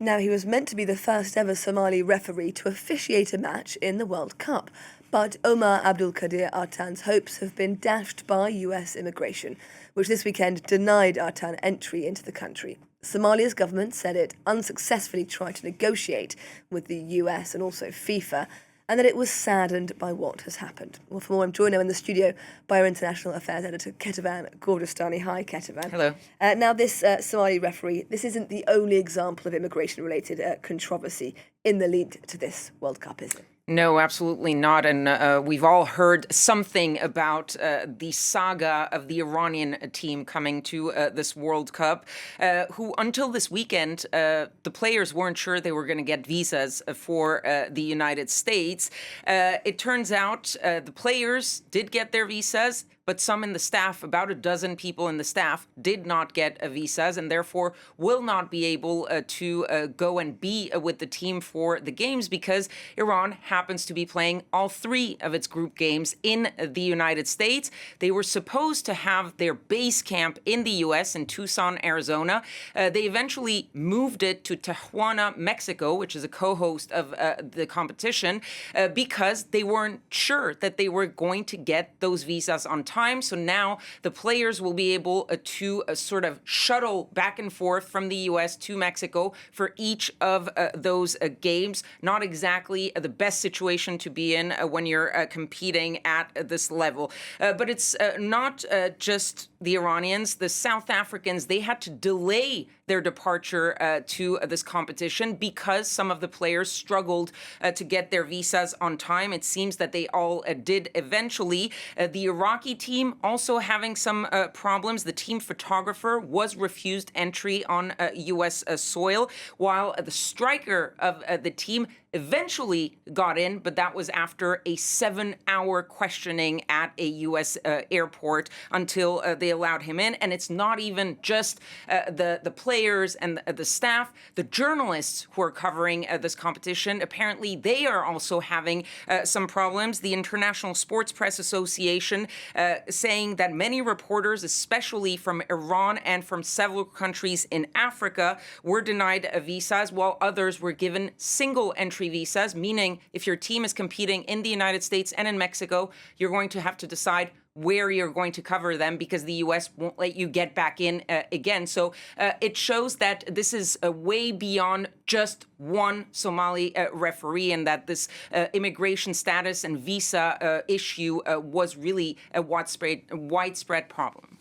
Now, he was meant to be the first ever Somali referee to officiate a match in the World Cup, but Omar Abdulkadir Artan's hopes have been dashed by US immigration, which this weekend denied Artan entry into the country. Somalia's government said it unsuccessfully tried to negotiate with the US and also FIFA, and that it was saddened by what has happened. Well, for more, I'm joined now in the studio by our international affairs editor, Kethevane Gorjestani. Hi, Kethevane. Hello. Now, this Somali referee, this isn't the only example of immigration-related controversy in the lead to this World Cup, is it? No, absolutely not. And we've all heard something about the saga of the Iranian team coming to this World Cup, who until this weekend, the players weren't sure they were going to get visas for the United States. It turns out the players did get their visas, but some in the staff, about a dozen people in the staff, did not get visas and therefore will not be able to go and be with the team for the games because Iran happens to be playing all three of its group games in the United States. They were supposed to have their base camp in the U.S. in Tucson, Arizona. They eventually moved it to Tijuana, Mexico, which is a co-host of the competition, because they weren't sure that they were going to get those visas on time. So now the players will be able to sort of shuttle back and forth from the U.S. to Mexico for each of those games. Not exactly the best situation to be in when you're competing at this level. But it's not just the Iranians. The South Africans, they had to delay their departure to this competition because some of the players struggled to get their visas on time. It seems that they all did eventually. The Iraqi team also having some problems. The team photographer was refused entry on U.S. soil, while the striker of the team eventually got in, but that was after a 7-hour questioning at a U.S. airport until they allowed him in. And it's not even just the players and the staff. The journalists who are covering this competition, apparently they are also having some problems. The International Sports Press Association saying that many reporters, especially from Iran and from several countries in Africa, were denied visas, while others were given single entry visas, meaning if your team is competing in the United States and in Mexico, you're going to have to decide where you're going to cover them because the U.S. won't let you get back in again. So it shows that this is way beyond just one Somali referee, and that this immigration status and visa issue was really a widespread problem.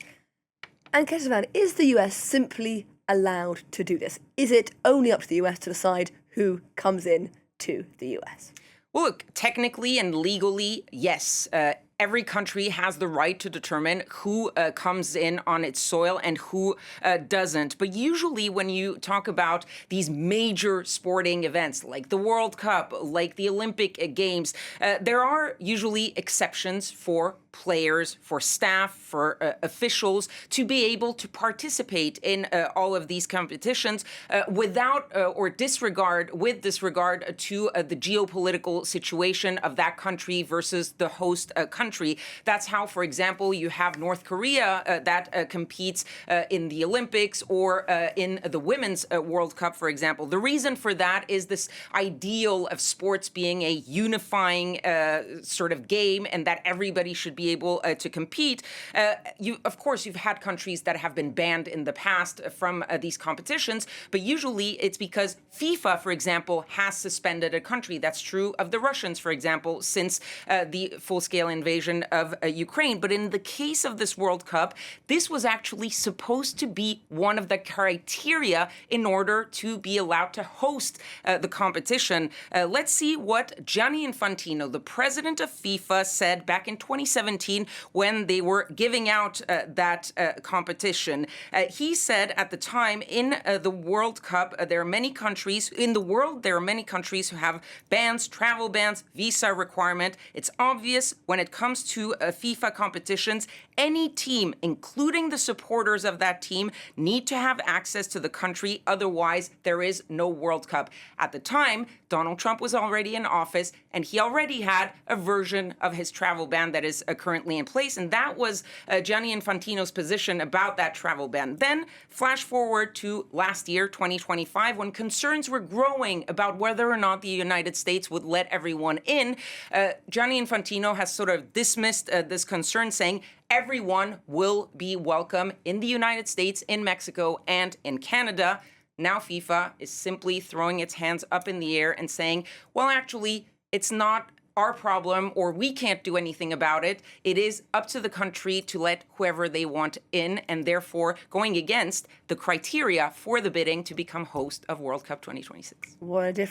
And Kethevane, is the US simply allowed to do this? Is it only up to the US to decide who comes in to the US? Well, look, technically and legally, yes. Every country has the right to determine who comes in on its soil and who doesn't. But usually when you talk about these major sporting events like the World Cup, like the Olympic Games, there are usually exceptions for players, for staff, for officials to be able to participate in all of these competitions without or disregard to the geopolitical situation of that country versus the host country. That's how, for example, you have North Korea that competes in the Olympics or in the Women's World Cup, for example. The reason for that is this ideal of sports being a unifying sort of game and that everybody should be able to compete. Of course, you've had countries that have been banned in the past from these competitions, but usually it's because FIFA, for example, has suspended a country. That's true of the Russians, for example, since the full-scale invasion of Ukraine. But in the case of this World Cup, this was actually supposed to be one of the criteria in order to be allowed to host the competition. Let's see what Gianni Infantino, the president of FIFA, said back in 2017 when they were giving out that competition. He said at the time, in the World Cup, there are many countries in the world, there are many countries who have bans, travel bans, visa requirement. It's obvious when it comes to FIFA competitions, any team, including the supporters of that team, need to have access to the country. Otherwise, there is no World Cup. At the time, Donald Trump was already in office, and he already had a version of his travel ban that is currently in place. And that was Gianni Infantino's position about that travel ban. Then flash forward to last year, 2025, when concerns were growing about whether or not the United States would let everyone in. Gianni Infantino has sort of dismissed this concern, saying everyone will be welcome in the United States, in Mexico, and in Canada. Now FIFA is simply throwing its hands up in the air and saying, well, actually, it's not our problem, or we can't do anything about it. It is up to the country to let whoever they want in, and therefore going against the criteria for the bidding to become host of World Cup 2026. What a difference.